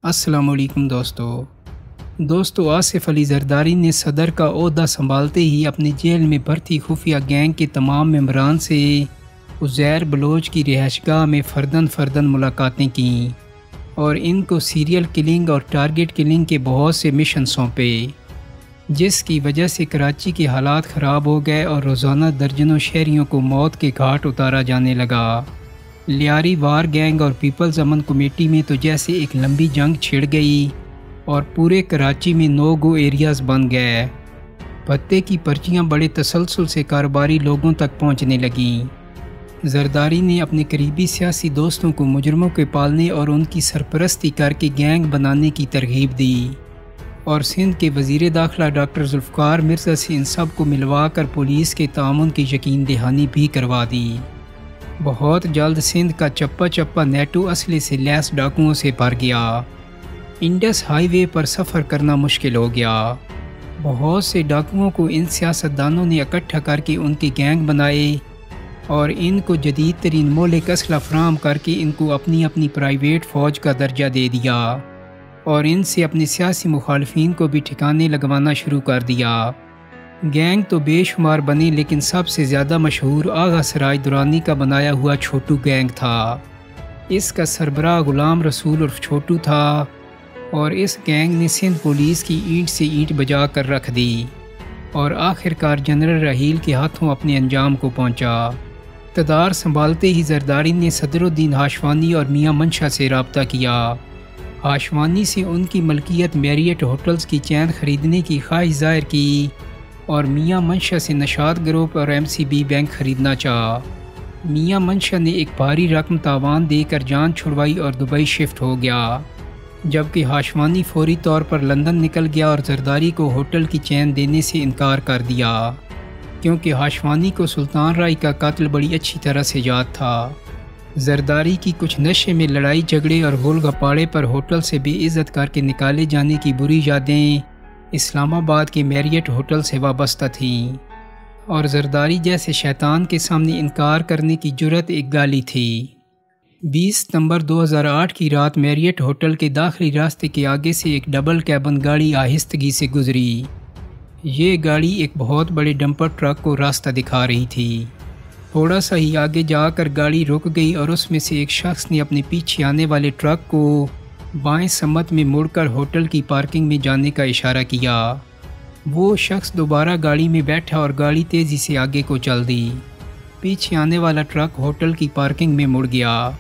السلام علیکم دوستو آصف علی زرداری نے صدر کا عہدہ سنبھالتے ہی اپنی جیل میں بھرتی خفیہ گینگ کے تمام ممبران سے عزیر بلوچ کی رہائش گاہ میں فرداً ملاقاتیں کیں اور ان کو سیریل کلنگ اور ٹارگٹ کلنگ کے بہت سے مشن سونپے، جس کی وجہ سے کراچی کے حالات خراب ہو گئے اور روزانہ درجنوں شہریوں کو موت کے گھاٹ اتارا جانے لگا۔ لیاری وار گینگ اور پیپلز امن کمیٹی میں تو جیسے ایک لمبی جنگ چھڑ گئی اور پورے کراچی میں نو گو ایریاز بن گئے۔ بھتے کی پرچیاں بڑے تسلسل سے کاروباری لوگوں تک پہنچنے لگیں۔ زرداری نے اپنے قریبی سیاسی دوستوں کو مجرموں کے پالنے اور ان کی سرپرستی کر کے گینگ بنانے کی ترغیب دی اور سندھ کے وزیر داخلہ ڈاکٹر ذوالفقار مرزا سے ان سب کو ملوا کر پولیس کے تعاون کی یقین دہانی بھی کروا دی۔ بہت جلد سندھ کا چپا چپا نیٹو اسلحے سے لیس ڈاکوؤں سے بھر گیا۔ انڈس ہائی وے پر سفر کرنا مشکل ہو گیا۔ بہت سے ڈاکوؤں کو ان سیاستدانوں نے اکٹھا کر کے ان کے گینگ بنائے اور ان کو جدید ترین مہلک اسلحہ فراہم کر کے ان کو اپنی پرائیویٹ فوج کا درجہ دے دیا اور ان سے اپنے سیاسی مخالفین کو بھی ٹھکانے لگوانا شروع کر دیا۔ گینگ تو بے شمار بنے، لیکن سب سے زیادہ مشہور آغا سراج درانی کا بنایا ہوا چھوٹو گینگ تھا۔ اس کا سربراہ غلام رسول عرف چھوٹو تھا اور اس گینگ نے سندھ پولیس کی اینٹ سے اینٹ بجا کر رکھ دی اور آخرکار جنرل رحیل کے ہاتھوں اپنے انجام کو پہنچا۔ اقتدار سنبھالتے ہی زرداری نے صدر الدین ہاشوانی اور میاں منشا سے رابطہ کیا۔ ہاشوانی سے ان کی ملکیت میریٹ ہوٹلز کی چین خریدنے کی خواہش ظاہر کی اور میاں منشا سے نشاط گروپ اور MCB بینک خریدنا چاہا۔ میاں منشا نے ایک بھاری رقم تاوان دے کر جان چھڑوائی اور دبئی شفٹ ہو گیا، جبکہ ہاشوانی فوری طور پر لندن نکل گیا اور زرداری کو ہوٹل کی چین دینے سے انکار کر دیا، کیونکہ ہاشوانی کو سلطان رائی کا قتل بڑی اچھی طرح سے یاد تھا۔ زرداری کی کچھ نشے میں لڑائی جھگڑے اور گول گپاڑے پر ہوٹل سے بے عزت کر کے نکالے جانے کی بری یادیں اسلام آباد کے میریٹ ہوٹل سے وابستہ تھیں اور زرداری جیسے شیطان کے سامنے انکار کرنے کی جرأت ایک گالی تھی۔ 20 ستمبر 2008 کی رات میریٹ ہوٹل کے داخلی راستے کے آگے سے ایک ڈبل کیبن گاڑی آہستگی سے گزری۔ یہ گاڑی ایک بہت بڑے ڈمپر ٹرک کو راستہ دکھا رہی تھی۔ تھوڑا سا ہی آگے جا کر گاڑی رک گئی اور اس میں سے ایک شخص نے اپنے پیچھے آنے والے ٹرک کو بائیں سمت میں مڑ کر ہوٹل کی پارکنگ میں جانے کا اشارہ کیا۔ وہ شخص دوبارہ گاڑی میں بیٹھا اور گاڑی تیزی سے آگے کو چل دی۔ پیچھے آنے والا ٹرک ہوٹل کی پارکنگ میں مڑ گیا۔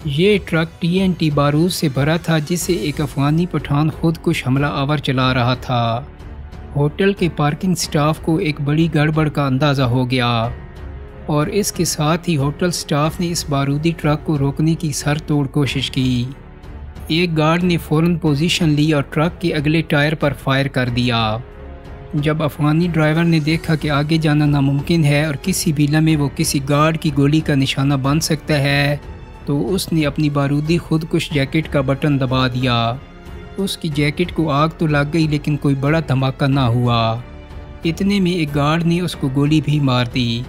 یہ ٹرک TNT بارود سے بھرا تھا، جسے ایک افغانی پٹھان خود کش حملہ آور چلا رہا تھا۔ ہوٹل کے پارکنگ سٹاف کو ایک بڑی گڑبڑ کا اندازہ ہو گیا اور اس کے ساتھ ہی ہوٹل سٹاف نے اس بارودی ٹرک کو روکنے کی سر توڑ کوشش کی۔ ایک گارڈ نے فوراً پوزیشن لی اور ٹرک کے اگلے ٹائر پر فائر کر دیا۔ جب افغانی ڈرائیور نے دیکھا کہ آگے جانا ناممکن ہے اور کسی بھی لمحے وہ کسی گارڈ کی گولی کا نشانہ بن سکتا ہے، تو اس نے اپنی بارودی خودکش جیکٹ کا بٹن دبا دیا۔ اس کی جیکٹ کو آگ تو لگ گئی، لیکن کوئی بڑا دھماکہ نہ ہوا۔ اتنے میں ایک گارڈ نے اس کو گولی بھی مار دی۔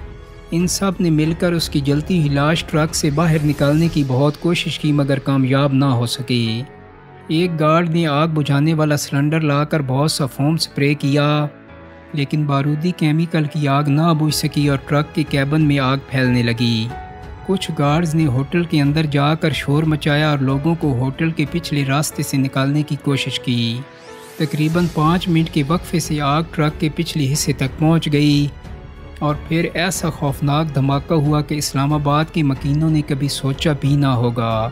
ان سب نے مل کر اس کی جلتی ہوئی لاش ٹرک سے باہر نکالنے کی بہت کوشش کی، مگر کامیاب نہ ہو سکے۔ ایک گارڈ نے آگ بجھانے والا سلنڈر لا کر بہت سا فوم سپرے کیا، لیکن بارودی کیمیکل کی آگ نہ بجھ سکی اور ٹرک کے کیبن میں آگ پھیلنے لگی۔ کچھ گارڈز نے ہوٹل کے اندر جا کر شور مچایا اور لوگوں کو ہوٹل کے پچھلے راستے سے نکالنے کی کوشش کی۔ تقریباً 5 منٹ کے وقفے سے آگ ٹرک کے پچھلے حصے تک پہنچ گئی اور پھر ایسا خوفناک دھماکہ ہوا کہ اسلام آباد کے مکینوں نے کبھی سوچا بھی نہ ہوگا۔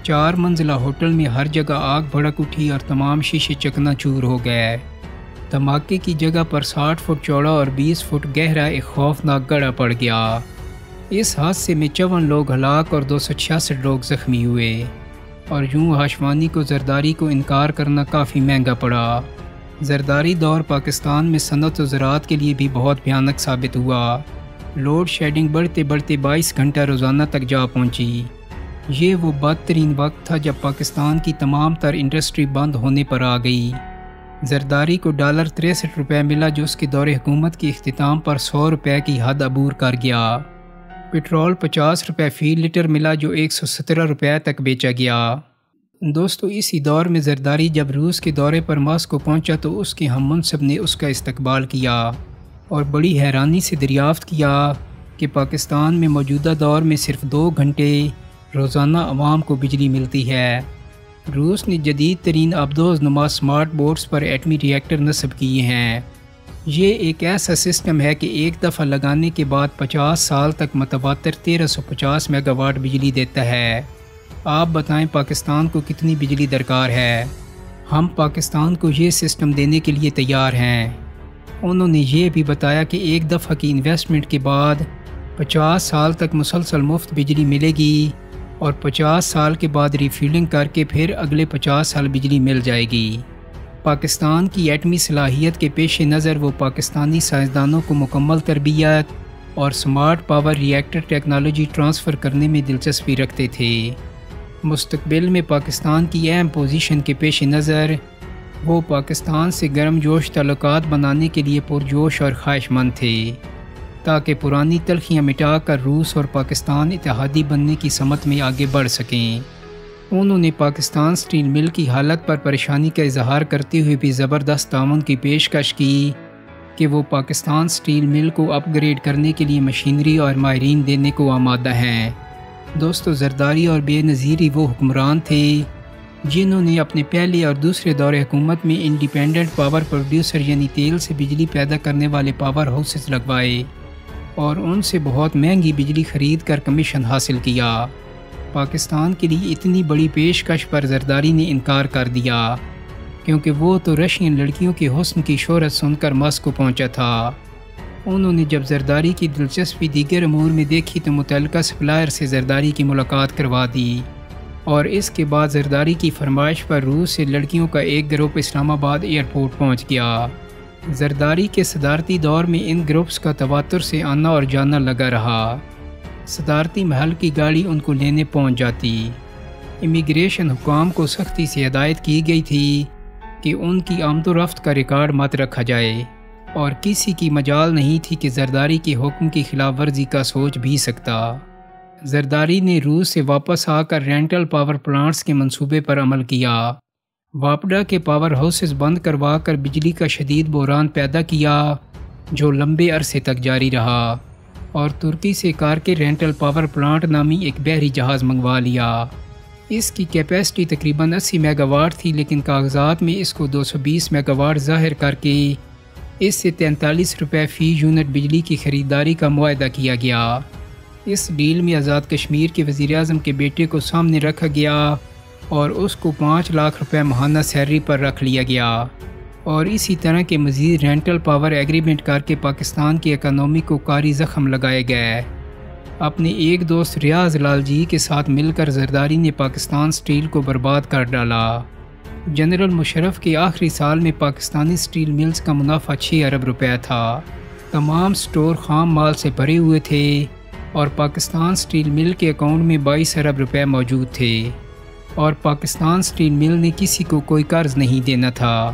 4 منزلہ ہوٹل میں ہر جگہ آگ بھڑک اٹھی اور تمام شیشے چکنا چور ہو گئے۔ دھماکے کی جگہ پر 60 فٹ چوڑا اور 20 فٹ گہرا ایک خوفناک گڑھا پڑ گیا۔ اس حادثے میں 54 لوگ ہلاک اور 266 لوگ زخمی ہوئے اور یوں ہاشوانی کو زرداری کو انکار کرنا کافی مہنگا پڑا۔ زرداری دور پاکستان میں صنعت و زراعت کے لیے بھی بہت بھیانک ثابت ہوا۔ لوڈ شیڈنگ بڑھتے بڑھتے 22 گھنٹہ روزانہ تک جا پہنچی۔ یہ وہ بدترین وقت تھا جب پاکستان کی تمام تر انڈسٹری بند ہونے پر آ گئی۔ زرداری کو $63 ملا، جو اس کے دور حکومت کے اختتام پر $100 کی حد عبور کر گیا۔ پٹرول $50 فی لیٹر ملا، جو $117 تک بیچا گیا۔ دوستو اسی دور میں زرداری جب روس کے دورے پر ماسکو پہنچا تو اس کے ہم منصب نے اس کا استقبال کیا اور بڑی حیرانی سے دریافت کیا کہ پاکستان میں موجودہ دور میں صرف 2 گھنٹے روزانہ عوام کو بجلی ملتی ہے۔ روس نے جدید ترین آبدوز نما سمارٹ بورڈز پر ایٹمی ری ایکٹر نصب کیے ہیں۔ یہ ایک ایسا سسٹم ہے کہ ایک دفعہ لگانے کے بعد 50 سال تک متواتر 1350 میگا واٹ بجلی دیتا ہے۔ آپ بتائیں پاکستان کو کتنی بجلی درکار ہے؟ ہم پاکستان کو یہ سسٹم دینے کے لیے تیار ہیں۔ انہوں نے یہ بھی بتایا کہ ایک دفعہ کی انویسٹمنٹ کے بعد 50 سال تک مسلسل مفت بجلی ملے گی اور 50 سال کے بعد ریفیلنگ کر کے پھر اگلے 50 سال بجلی مل جائے گی۔ پاکستان کی ایٹمی صلاحیت کے پیش نظر وہ پاکستانی سائنسدانوں کو مکمل تربیت اور سمارٹ پاور ری ایکٹر ٹیکنالوجی ٹرانسفر کرنے میں دلچسپی رکھتے تھے۔ مستقبل میں پاکستان کی اہم پوزیشن کے پیش نظر وہ پاکستان سے گرم جوش تعلقات بنانے کے لیے پرجوش اور خواہش مند تھے تاکہ پرانی تلخیاں مٹا کر روس اور پاکستان اتحادی بننے کی سمت میں آگے بڑھ سکیں۔ انہوں نے پاکستان سٹیل مل کی حالت پر پریشانی کا اظہار کرتے ہوئے بھی زبردست تعاون کی پیشکش کی کہ وہ پاکستان سٹیل مل کو اپ گریڈ کرنے کے لیے مشینری اور ماہرین دینے کو آمادہ ہیں۔ دوستو زرداری اور بے نظیری وہ حکمران تھے جنہوں نے اپنے پہلے اور دوسرے دور حکومت میں انڈیپینڈنٹ پاور پروڈیوسر یعنی تیل سے بجلی پیدا کرنے والے پاور ہاؤسز لگوائے اور ان سے بہت مہنگی بجلی خرید کر کمیشن حاصل کیا۔ پاکستان کے لیے اتنی بڑی پیشکش پر زرداری نے انکار کر دیا کیونکہ وہ تو رشین لڑکیوں کے حسن کی شہرت سن کر ماسکو پہنچا تھا۔ انہوں نے جب زرداری کی دلچسپی دیگر امور میں دیکھی تو متعلقہ سپلائر سے زرداری کی ملاقات کروا دی اور اس کے بعد زرداری کی فرمائش پر روس سے لڑکیوں کا ایک گروپ اسلام آباد ایئرپورٹ پہنچ گیا۔ زرداری کے صدارتی دور میں ان گروپس کا تواتر سے آنا اور جانا لگا رہا۔ صدارتی محل کی گاڑی ان کو لینے پہنچ جاتی۔ امیگریشن حکام کو سختی سے ہدایت کی گئی تھی کہ ان کی آمد و رفت کا ریکارڈ مت رکھا جائے اور کسی کی مجال نہیں تھی کہ زرداری کے حکم کی خلاف ورزی کا سوچ بھی سکتا۔ زرداری نے روس سے واپس آ کر رینٹل پاور پلانٹس کے منصوبے پر عمل کیا۔ واپڈا کے پاور ہاؤسز بند کروا کر بجلی کا شدید بحران پیدا کیا جو لمبے عرصے تک جاری رہا اور ترکی سے کار کے رینٹل پاور پلانٹ نامی ایک بحری جہاز منگوا لیا۔ اس کی کیپیسٹی تقریباً 80 میگا واٹ تھی لیکن کاغذات میں اس کو 220 میگا واٹ ظاہر کر کے اس سے 43 روپے فی یونٹ بجلی کی خریداری کا معاہدہ کیا گیا۔ اس ڈیل میں آزاد کشمیر کے وزیر اعظم کے بیٹے کو سامنے رکھا گیا اور اس کو 5 لاکھ روپے ماہانہ سیلری پر رکھ لیا گیا اور اسی طرح کے مزید رینٹل پاور ایگریمنٹ کر کے پاکستان کی اکانومی کو کاری زخم لگائے گئے۔ اپنے ایک دوست ریاض لال جی کے ساتھ مل کر زرداری نے پاکستان سٹیل کو برباد کر ڈالا۔ جنرل مشرف کے آخری سال میں پاکستانی سٹیل ملز کا منافع 6 ارب روپے تھا۔ تمام سٹور خام مال سے بھرے ہوئے تھے اور پاکستان سٹیل مل کے اکاؤنٹ میں 22 ارب روپے موجود تھے اور پاکستان سٹیل مل نے کسی کو کوئی قرض نہیں دینا تھا۔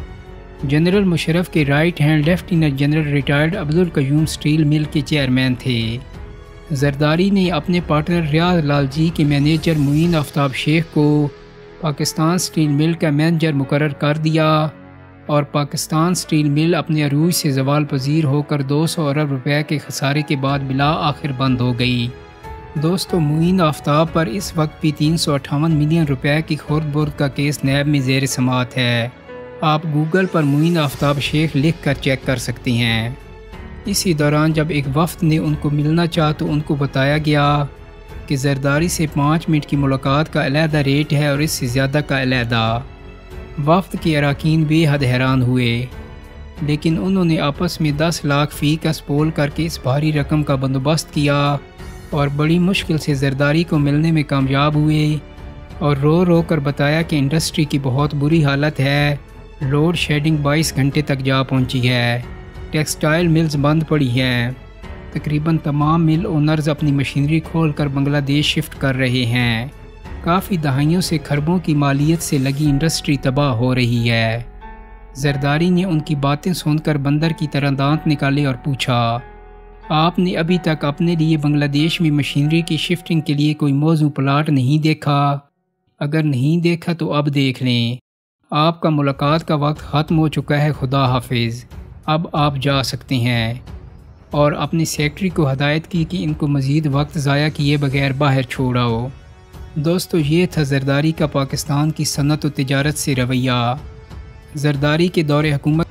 جنرل مشرف کے right hand lieutenant general retired Abdul Qayyum steel مل کے چیئرمین تھے۔ زرداری نے اپنے پارٹنر ریاض لال جی کے مینیجر معین آفتاب شیخ کو پاکستان سٹیل مل کا مینیجر مقرر کر دیا اور پاکستان سٹیل مل اپنے عروج سے زوال پذیر ہو کر 200 ارب روپے کے خسارے کے بعد بلا آخر بند ہو گئی۔ دوستو معین آفتاب پر اس وقت بھی 358 ملین روپے کی خورد برد کا کیس نیب میں زیر سماعت ہے۔ آپ گوگل پر معین آفتاب شیخ لکھ کر چیک کر سکتے ہیں۔ اسی دوران جب ایک وفد نے ان کو ملنا چاہا تو ان کو بتایا گیا کہ زرداری سے 5 منٹ کی ملاقات کا علیحدہ ریٹ ہے اور اس سے زیادہ کا علیحدہ۔ وفد کے اراکین بے حد حیران ہوئے لیکن انہوں نے آپس میں 10 لاکھ فی کا سپول کر کے اس بھاری رقم کا بندوبست کیا اور بڑی مشکل سے زرداری کو ملنے میں کامیاب ہوئے اور رو رو کر بتایا کہ انڈسٹری کی بہت بری حالت ہے، لوڈ شیڈنگ 22 گھنٹے تک جا پہنچی ہے، ٹیکسٹائل ملز بند پڑی ہیں، تقریباً تمام مل اونرز اپنی مشینری کھول کر بنگلہ دیش شفٹ کر رہے ہیں، کافی دہائیوں سے کھربوں کی مالیت سے لگی انڈسٹری تباہ ہو رہی ہے۔ زرداری نے ان کی باتیں سن کر بندر کی طرح دانت نکالے اور پوچھا، آپ نے ابھی تک اپنے لیے بنگلہ دیش میں مشینری کی شفٹنگ کے لیے کوئی موزوں پلاٹ نہیں دیکھا؟ اگر نہیں دیکھا تو اب دیکھ لیں۔ آپ کا ملاقات کا وقت ختم ہو چکا ہے، خدا حافظ، اب آپ جا سکتے ہیں۔ اور اپنے سیکرٹری کو ہدایت کی کہ ان کو مزید وقت ضائع کیے بغیر باہر چھوڑاؤ۔ دوستو، یہ تھا زرداری کا پاکستان کی صنعت و تجارت سے رویہ۔ زرداری کے دور حکومت